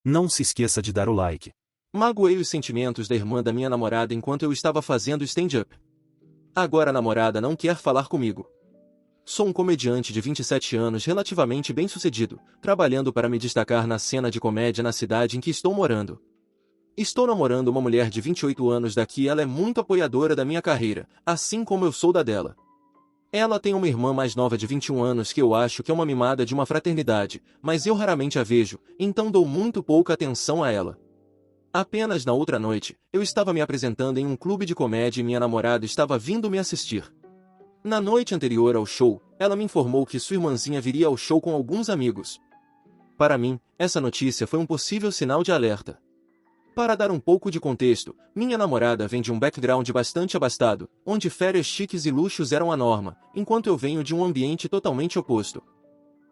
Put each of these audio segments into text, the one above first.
Não se esqueça de dar o like. Magoei os sentimentos da irmã da minha namorada enquanto eu estava fazendo stand-up. Agora a namorada não quer falar comigo. Sou um comediante de 27 anos relativamente bem-sucedido, trabalhando para me destacar na cena de comédia na cidade em que estou morando. Estou namorando uma mulher de 28 anos daqui e ela é muito apoiadora da minha carreira, assim como eu sou da dela. Ela tem uma irmã mais nova de 21 anos que eu acho que é uma mimada de uma fraternidade, mas eu raramente a vejo, então dou muito pouca atenção a ela. Apenas na outra noite, eu estava me apresentando em um clube de comédia e minha namorada estava vindo me assistir. Na noite anterior ao show, ela me informou que sua irmãzinha viria ao show com alguns amigos. Para mim, essa notícia foi um possível sinal de alerta. Para dar um pouco de contexto, minha namorada vem de um background bastante abastado, onde férias chiques e luxos eram a norma, enquanto eu venho de um ambiente totalmente oposto.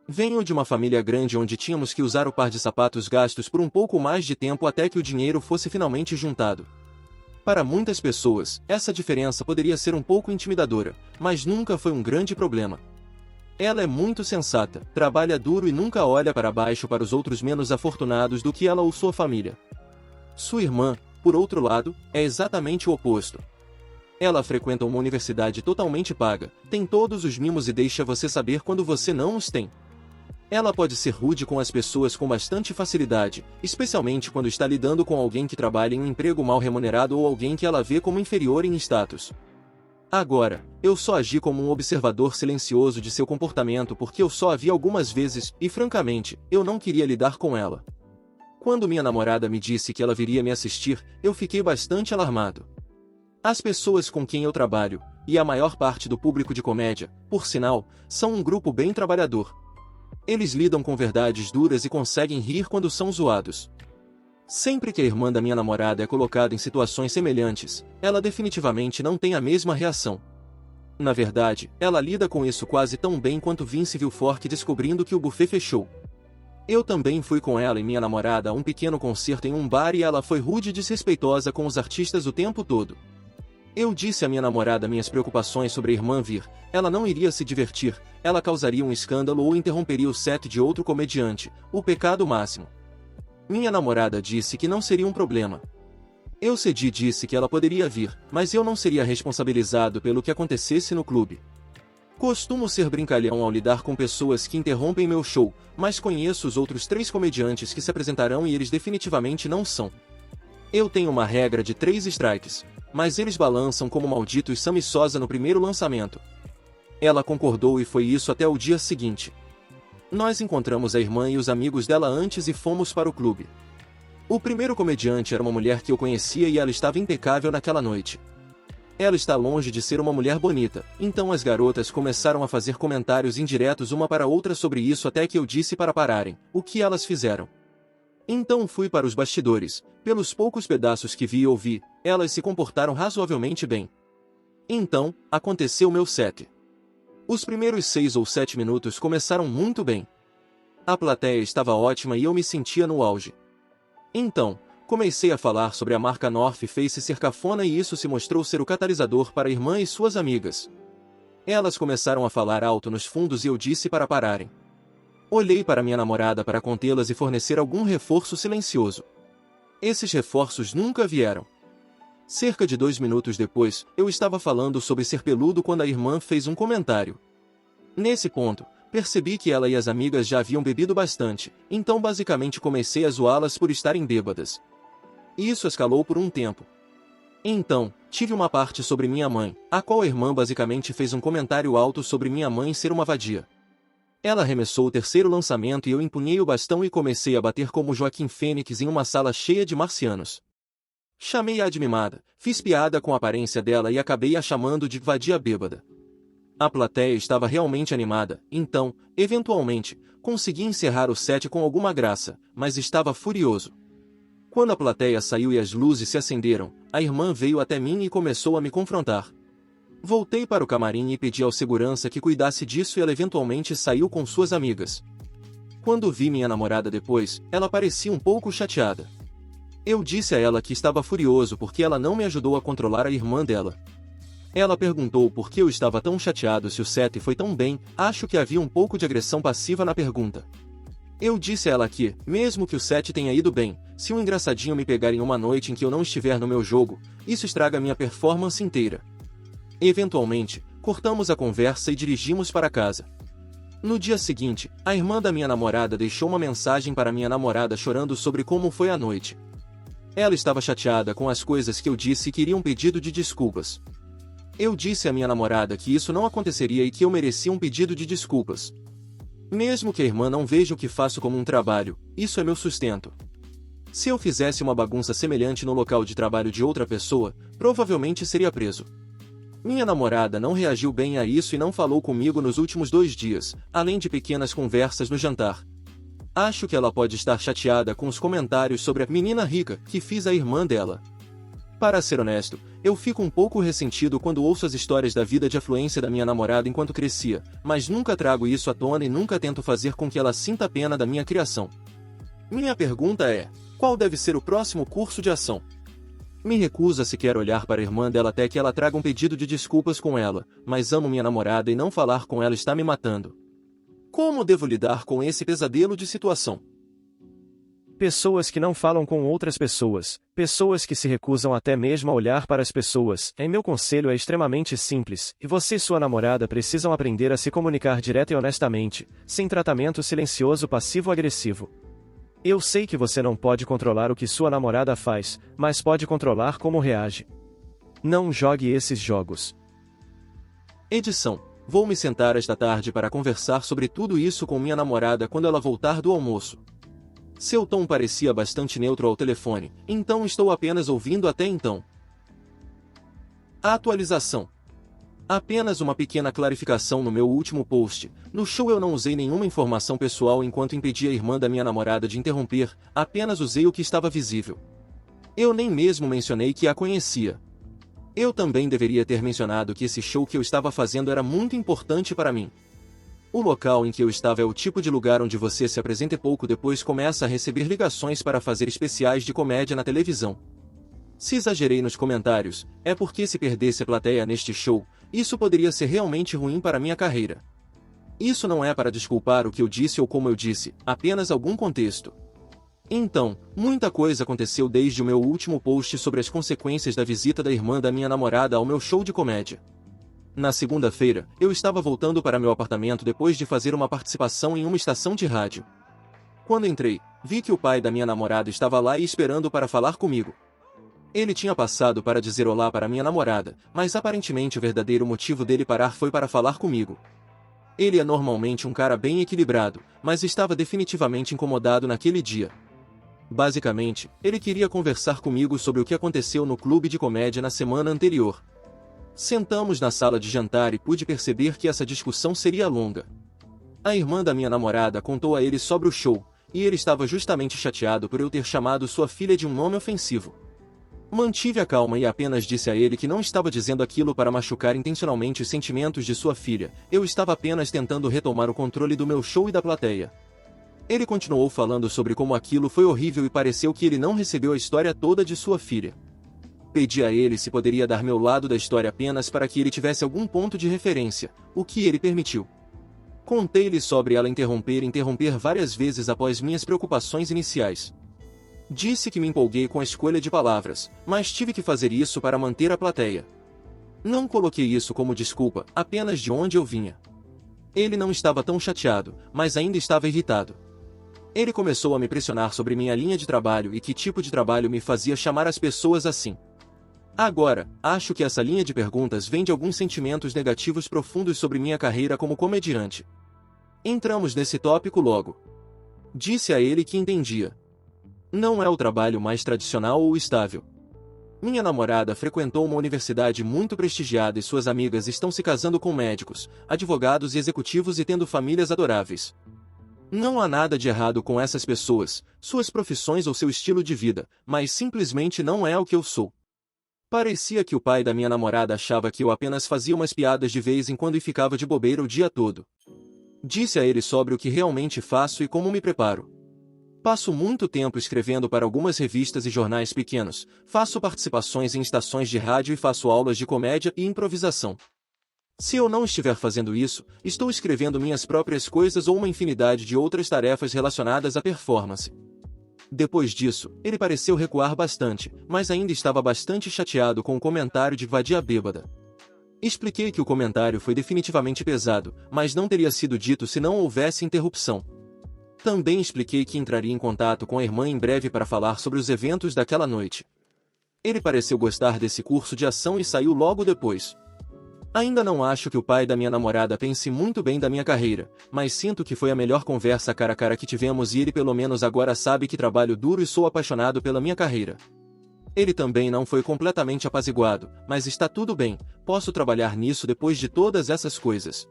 Venho de uma família grande onde tínhamos que usar o par de sapatos gastos por um pouco mais de tempo até que o dinheiro fosse finalmente juntado. Para muitas pessoas, essa diferença poderia ser um pouco intimidadora, mas nunca foi um grande problema. Ela é muito sensata, trabalha duro e nunca olha para baixo para os outros menos afortunados do que ela ou sua família. Sua irmã, por outro lado, é exatamente o oposto. Ela frequenta uma universidade totalmente paga, tem todos os mimos e deixa você saber quando você não os tem. Ela pode ser rude com as pessoas com bastante facilidade, especialmente quando está lidando com alguém que trabalha em um emprego mal remunerado ou alguém que ela vê como inferior em status. Agora, eu só agi como um observador silencioso de seu comportamento porque eu só a vi algumas vezes e, francamente, eu não queria lidar com ela. Quando minha namorada me disse que ela viria me assistir, eu fiquei bastante alarmado. As pessoas com quem eu trabalho, e a maior parte do público de comédia, por sinal, são um grupo bem trabalhador. Eles lidam com verdades duras e conseguem rir quando são zoados. Sempre que a irmã da minha namorada é colocada em situações semelhantes, ela definitivamente não tem a mesma reação. Na verdade, ela lida com isso quase tão bem quanto Vince Vilfork descobrindo que o buffet fechou. Eu também fui com ela e minha namorada a um pequeno concerto em um bar e ela foi rude e desrespeitosa com os artistas o tempo todo. Eu disse à minha namorada minhas preocupações sobre a irmã vir, ela não iria se divertir, ela causaria um escândalo ou interromperia o set de outro comediante, o pecado máximo. Minha namorada disse que não seria um problema. Eu cedi e disse que ela poderia vir, mas eu não seria responsabilizado pelo que acontecesse no clube. Costumo ser brincalhão ao lidar com pessoas que interrompem meu show, mas conheço os outros 3 comediantes que se apresentarão e eles definitivamente não são. Eu tenho uma regra de 3 strikes, mas eles balançam como malditos Sammy Sosa no primeiro lançamento. Ela concordou e foi isso até o dia seguinte. Nós encontramos a irmã e os amigos dela antes e fomos para o clube. O primeiro comediante era uma mulher que eu conhecia e ela estava impecável naquela noite. Ela está longe de ser uma mulher bonita, então as garotas começaram a fazer comentários indiretos uma para outra sobre isso até que eu disse para pararem, o que elas fizeram. Então fui para os bastidores, pelos poucos pedaços que vi e ouvi, elas se comportaram razoavelmente bem. Então, aconteceu meu set. Os primeiros 6 ou 7 minutos começaram muito bem. A plateia estava ótima e eu me sentia no auge. Então, comecei a falar sobre a marca North Face ser cafona e isso se mostrou ser o catalisador para a irmã e suas amigas. Elas começaram a falar alto nos fundos e eu disse para pararem. Olhei para minha namorada para contê-las e fornecer algum reforço silencioso. Esses reforços nunca vieram. Cerca de 2 minutos depois, eu estava falando sobre ser peludo quando a irmã fez um comentário. Nesse ponto, percebi que ela e as amigas já haviam bebido bastante, então basicamente comecei a zoá-las por estarem bêbadas. Isso escalou por um tempo. Então, tive uma parte sobre minha mãe, a qual a irmã basicamente fez um comentário alto sobre minha mãe ser uma vadia. Ela arremessou o terceiro lançamento e eu empunhei o bastão e comecei a bater como Joaquim Fênix em uma sala cheia de marcianos. Chamei-a de mimada, fiz piada com a aparência dela e acabei a chamando de vadia bêbada. A plateia estava realmente animada, então, eventualmente, consegui encerrar o set com alguma graça, mas estava furioso. Quando a plateia saiu e as luzes se acenderam, a irmã veio até mim e começou a me confrontar. Voltei para o camarim e pedi ao segurança que cuidasse disso e ela eventualmente saiu com suas amigas. Quando vi minha namorada depois, ela parecia um pouco chateada. Eu disse a ela que estava furioso porque ela não me ajudou a controlar a irmã dela. Ela perguntou por que eu estava tão chateado se o set foi tão bem, acho que havia um pouco de agressão passiva na pergunta. Eu disse a ela que, mesmo que o set tenha ido bem, se um engraçadinho me pegar em uma noite em que eu não estiver no meu jogo, isso estraga minha performance inteira. Eventualmente, cortamos a conversa e dirigimos para casa. No dia seguinte, a irmã da minha namorada deixou uma mensagem para minha namorada chorando sobre como foi a noite. Ela estava chateada com as coisas que eu disse e queria um pedido de desculpas. Eu disse à minha namorada que isso não aconteceria e que eu merecia um pedido de desculpas. Mesmo que a irmã não veja o que faço como um trabalho, isso é meu sustento. Se eu fizesse uma bagunça semelhante no local de trabalho de outra pessoa, provavelmente seria preso. Minha namorada não reagiu bem a isso e não falou comigo nos últimos 2 dias, além de pequenas conversas no jantar. Acho que ela pode estar chateada com os comentários sobre a menina rica que fiz à irmã dela. Para ser honesto, eu fico um pouco ressentido quando ouço as histórias da vida de afluência da minha namorada enquanto crescia, mas nunca trago isso à tona e nunca tento fazer com que ela sinta pena da minha criação. Minha pergunta é: qual deve ser o próximo curso de ação? Me recuso a sequer olhar para a irmã dela até que ela traga um pedido de desculpas com ela, mas amo minha namorada e não falar com ela está me matando. Como devo lidar com esse pesadelo de situação? Pessoas que não falam com outras pessoas, pessoas que se recusam até mesmo a olhar para as pessoas. Meu conselho é extremamente simples, e você e sua namorada precisam aprender a se comunicar direto e honestamente, sem tratamento silencioso passivo-agressivo. Eu sei que você não pode controlar o que sua namorada faz, mas pode controlar como reage. Não jogue esses jogos. Edição: vou me sentar esta tarde para conversar sobre tudo isso com minha namorada quando ela voltar do almoço. Seu tom parecia bastante neutro ao telefone, então estou apenas ouvindo até então. Atualização. Apenas uma pequena clarificação no meu último post. No show eu não usei nenhuma informação pessoal enquanto impedi a irmã da minha namorada de interromper, apenas usei o que estava visível. Eu nem mesmo mencionei que a conhecia. Eu também deveria ter mencionado que esse show que eu estava fazendo era muito importante para mim. O local em que eu estava é o tipo de lugar onde você se apresenta e pouco depois começa a receber ligações para fazer especiais de comédia na televisão. Se exagerei nos comentários, é porque se perdesse a plateia neste show, isso poderia ser realmente ruim para minha carreira. Isso não é para desculpar o que eu disse ou como eu disse, apenas algum contexto. Então, muita coisa aconteceu desde o meu último post sobre as consequências da visita da irmã da minha namorada ao meu show de comédia. Na segunda-feira, eu estava voltando para meu apartamento depois de fazer uma participação em uma estação de rádio. Quando entrei, vi que o pai da minha namorada estava lá e esperando para falar comigo. Ele tinha passado para dizer olá para minha namorada, mas aparentemente o verdadeiro motivo dele parar foi para falar comigo. Ele é normalmente um cara bem equilibrado, mas estava definitivamente incomodado naquele dia. Basicamente, ele queria conversar comigo sobre o que aconteceu no clube de comédia na semana anterior. Sentamos na sala de jantar e pude perceber que essa discussão seria longa. A irmã da minha namorada contou a ele sobre o show, e ele estava justamente chateado por eu ter chamado sua filha de um nome ofensivo. Mantive a calma e apenas disse a ele que não estava dizendo aquilo para machucar intencionalmente os sentimentos de sua filha, eu estava apenas tentando retomar o controle do meu show e da plateia. Ele continuou falando sobre como aquilo foi horrível e pareceu que ele não recebeu a história toda de sua filha. Pedi a ele se poderia dar meu lado da história apenas para que ele tivesse algum ponto de referência, o que ele permitiu. Contei-lhe sobre ela interromper várias vezes após minhas preocupações iniciais. Disse que me empolguei com a escolha de palavras, mas tive que fazer isso para manter a plateia. Não coloquei isso como desculpa, apenas de onde eu vinha. Ele não estava tão chateado, mas ainda estava irritado. Ele começou a me pressionar sobre minha linha de trabalho e que tipo de trabalho me fazia chamar as pessoas assim. Agora, acho que essa linha de perguntas vem de alguns sentimentos negativos profundos sobre minha carreira como comediante. Entramos nesse tópico logo. Disse a ele que entendia. Não é o trabalho mais tradicional ou estável. Minha namorada frequentou uma universidade muito prestigiada e suas amigas estão se casando com médicos, advogados e executivos e tendo famílias adoráveis. Não há nada de errado com essas pessoas, suas profissões ou seu estilo de vida, mas simplesmente não é o que eu sou. Parecia que o pai da minha namorada achava que eu apenas fazia umas piadas de vez em quando e ficava de bobeira o dia todo. Disse a ele sobre o que realmente faço e como me preparo. Passo muito tempo escrevendo para algumas revistas e jornais pequenos, faço participações em estações de rádio e faço aulas de comédia e improvisação. Se eu não estiver fazendo isso, estou escrevendo minhas próprias coisas ou uma infinidade de outras tarefas relacionadas à performance. Depois disso, ele pareceu recuar bastante, mas ainda estava bastante chateado com o comentário de vadia bêbada. Expliquei que o comentário foi definitivamente pesado, mas não teria sido dito se não houvesse interrupção. Também expliquei que entraria em contato com a irmã em breve para falar sobre os eventos daquela noite. Ele pareceu gostar desse curso de ação e saiu logo depois. Ainda não acho que o pai da minha namorada pense muito bem da minha carreira, mas sinto que foi a melhor conversa cara a cara que tivemos e ele pelo menos agora sabe que trabalho duro e sou apaixonado pela minha carreira. Ele também não foi completamente apaziguado, mas está tudo bem, posso trabalhar nisso depois de todas essas coisas.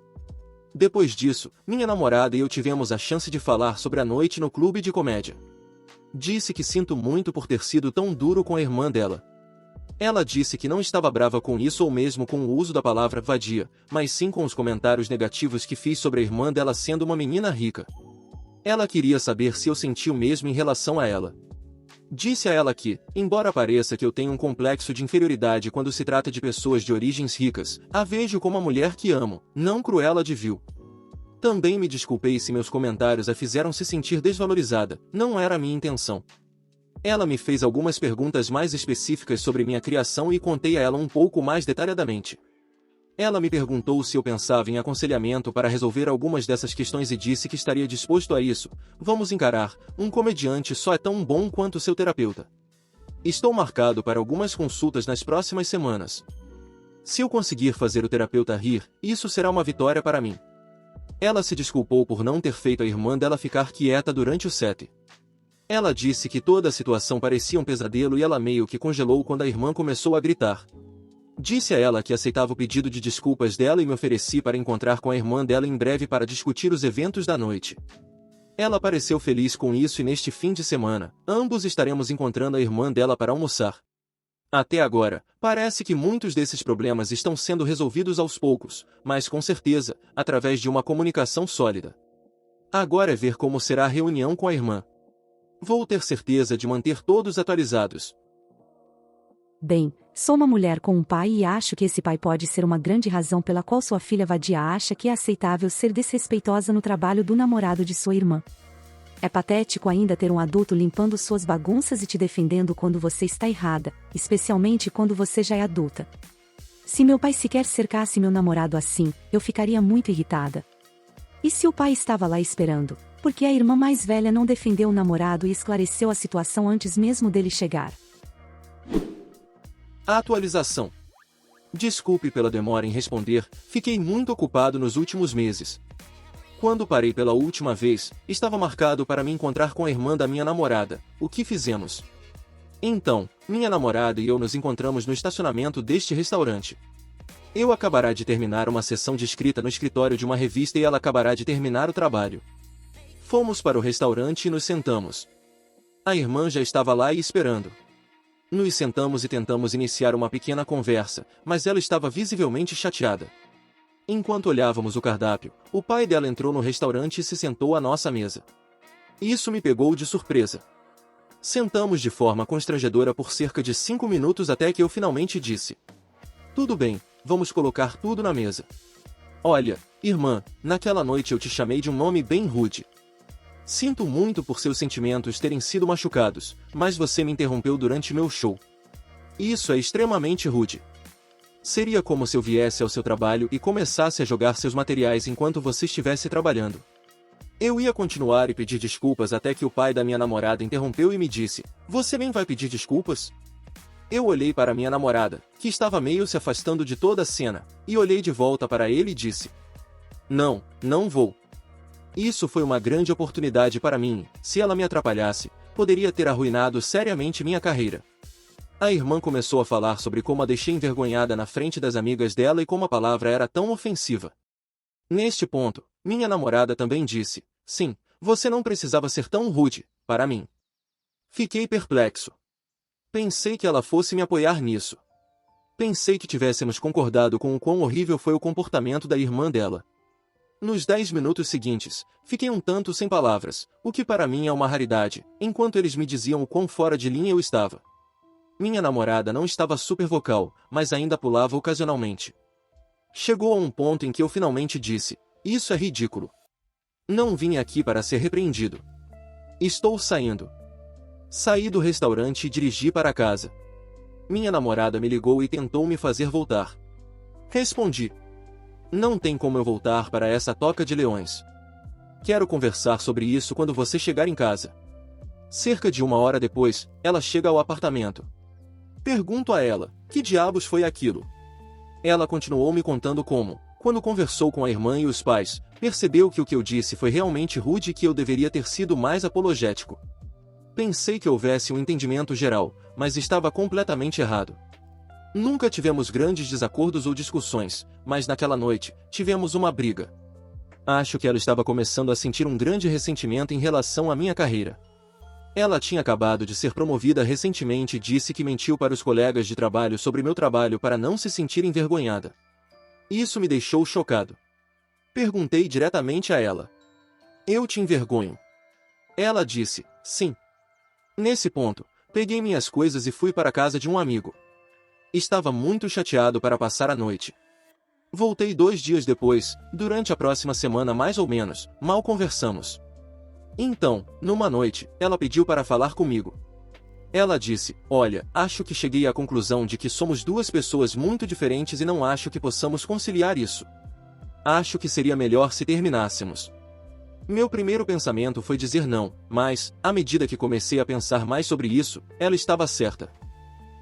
Depois disso, minha namorada e eu tivemos a chance de falar sobre a noite no clube de comédia. Disse que sinto muito por ter sido tão duro com a irmã dela. Ela disse que não estava brava com isso ou mesmo com o uso da palavra vadia, mas sim com os comentários negativos que fiz sobre a irmã dela sendo uma menina rica. Ela queria saber se eu sentia o mesmo em relação a ela. Disse a ela que, embora pareça que eu tenho um complexo de inferioridade quando se trata de pessoas de origens ricas, a vejo como a mulher que amo, não Cruella de Vil. Também me desculpei se meus comentários a fizeram se sentir desvalorizada, não era a minha intenção. Ela me fez algumas perguntas mais específicas sobre minha criação e contei a ela um pouco mais detalhadamente. Ela me perguntou se eu pensava em aconselhamento para resolver algumas dessas questões e disse que estaria disposto a isso. Vamos encarar, um comediante só é tão bom quanto seu terapeuta. Estou marcado para algumas consultas nas próximas semanas. Se eu conseguir fazer o terapeuta rir, isso será uma vitória para mim. Ela se desculpou por não ter feito a irmã dela ficar quieta durante o set. Ela disse que toda a situação parecia um pesadelo e ela meio que congelou quando a irmã começou a gritar. Disse a ela que aceitava o pedido de desculpas dela e me ofereci para encontrar com a irmã dela em breve para discutir os eventos da noite. Ela pareceu feliz com isso e neste fim de semana, ambos estaremos encontrando a irmã dela para almoçar. Até agora, parece que muitos desses problemas estão sendo resolvidos aos poucos, mas com certeza, através de uma comunicação sólida. Agora é ver como será a reunião com a irmã. Vou ter certeza de manter todos atualizados. Bem, sou uma mulher com um pai e acho que esse pai pode ser uma grande razão pela qual sua filha vadia acha que é aceitável ser desrespeitosa no trabalho do namorado de sua irmã. É patético ainda ter um adulto limpando suas bagunças e te defendendo quando você está errada, especialmente quando você já é adulta. Se meu pai sequer cercasse meu namorado assim, eu ficaria muito irritada. E se o pai estava lá esperando? Porque a irmã mais velha não defendeu o namorado e esclareceu a situação antes mesmo dele chegar. A atualização. Desculpe pela demora em responder, fiquei muito ocupado nos últimos meses. Quando parei pela última vez, estava marcado para me encontrar com a irmã da minha namorada. O que fizemos? Então, minha namorada e eu nos encontramos no estacionamento deste restaurante. Eu acabará de terminar uma sessão de escrita no escritório de uma revista e ela acabará de terminar o trabalho. Fomos para o restaurante e nos sentamos. A irmã já estava lá e esperando. Nos sentamos e tentamos iniciar uma pequena conversa, mas ela estava visivelmente chateada. Enquanto olhávamos o cardápio, o pai dela entrou no restaurante e se sentou à nossa mesa. Isso me pegou de surpresa. Sentamos de forma constrangedora por cerca de 5 minutos até que eu finalmente disse: "Tudo bem, vamos colocar tudo na mesa. Olha, irmã, naquela noite eu te chamei de um nome bem rude. Sinto muito por seus sentimentos terem sido machucados, mas você me interrompeu durante meu show. Isso é extremamente rude. Seria como se eu viesse ao seu trabalho e começasse a jogar seus materiais enquanto você estivesse trabalhando." Eu ia continuar e pedir desculpas até que o pai da minha namorada interrompeu e me disse: "Você nem vai pedir desculpas?" Eu olhei para minha namorada, que estava meio se afastando de toda a cena, e olhei de volta para ele e disse: "Não, não vou." Isso foi uma grande oportunidade para mim, se ela me atrapalhasse, poderia ter arruinado seriamente minha carreira. A irmã começou a falar sobre como a deixei envergonhada na frente das amigas dela e como a palavra era tão ofensiva. Neste ponto, minha namorada também disse: "Sim, você não precisava ser tão rude, para mim." Fiquei perplexo. Pensei que ela fosse me apoiar nisso. Pensei que tivéssemos concordado com o quão horrível foi o comportamento da irmã dela. Nos 10 minutos seguintes, fiquei um tanto sem palavras, o que para mim é uma raridade, enquanto eles me diziam o quão fora de linha eu estava. Minha namorada não estava super vocal, mas ainda pulava ocasionalmente. Chegou a um ponto em que eu finalmente disse: isso é ridículo. Não vim aqui para ser repreendido. Estou saindo. Saí do restaurante e dirigi para casa. Minha namorada me ligou e tentou me fazer voltar. Respondi: não tem como eu voltar para essa toca de leões. Quero conversar sobre isso quando você chegar em casa. Cerca de 1 hora depois, ela chega ao apartamento. Pergunto a ela: que diabos foi aquilo? Ela continuou me contando como, quando conversou com a irmã e os pais, percebeu que o que eu disse foi realmente rude e que eu deveria ter sido mais apologético. Pensei que houvesse um entendimento geral, mas estava completamente errado. Nunca tivemos grandes desacordos ou discussões, mas naquela noite, tivemos uma briga. Acho que ela estava começando a sentir um grande ressentimento em relação à minha carreira. Ela tinha acabado de ser promovida recentemente e disse que mentiu para os colegas de trabalho sobre meu trabalho para não se sentir envergonhada. Isso me deixou chocado. Perguntei diretamente a ela: eu te envergonho? Ela disse: sim. Nesse ponto, peguei minhas coisas e fui para a casa de um amigo. Estava muito chateado para passar a noite. Voltei 2 dias depois, durante a próxima semana mais ou menos, mal conversamos. Então, numa noite, ela pediu para falar comigo. Ela disse: olha, acho que cheguei à conclusão de que somos 2 pessoas muito diferentes e não acho que possamos conciliar isso. Acho que seria melhor se terminássemos. Meu primeiro pensamento foi dizer não, mas, à medida que comecei a pensar mais sobre isso, ela estava certa.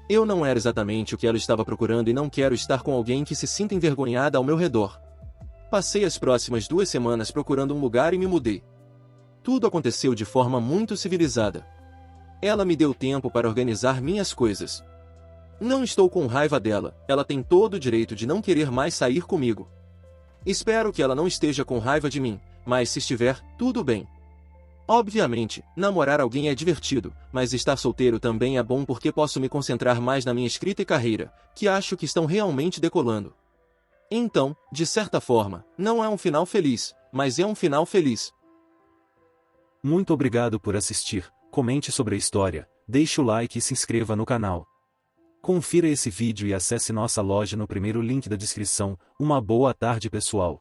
Eu não era exatamente o que ela estava procurando e não quero estar com alguém que se sinta envergonhada ao meu redor. Passei as próximas 2 semanas procurando um lugar e me mudei. Tudo aconteceu de forma muito civilizada. Ela me deu tempo para organizar minhas coisas. Não estou com raiva dela, ela tem todo o direito de não querer mais sair comigo. Espero que ela não esteja com raiva de mim, mas se estiver, tudo bem. Obviamente, namorar alguém é divertido, mas estar solteiro também é bom porque posso me concentrar mais na minha escrita e carreira, que acho que estão realmente decolando. Então, de certa forma, não é um final feliz, mas é um final feliz. Muito obrigado por assistir, comente sobre a história, deixe o like e se inscreva no canal. Confira esse vídeo e acesse nossa loja no primeiro link da descrição. Uma boa tarde, pessoal.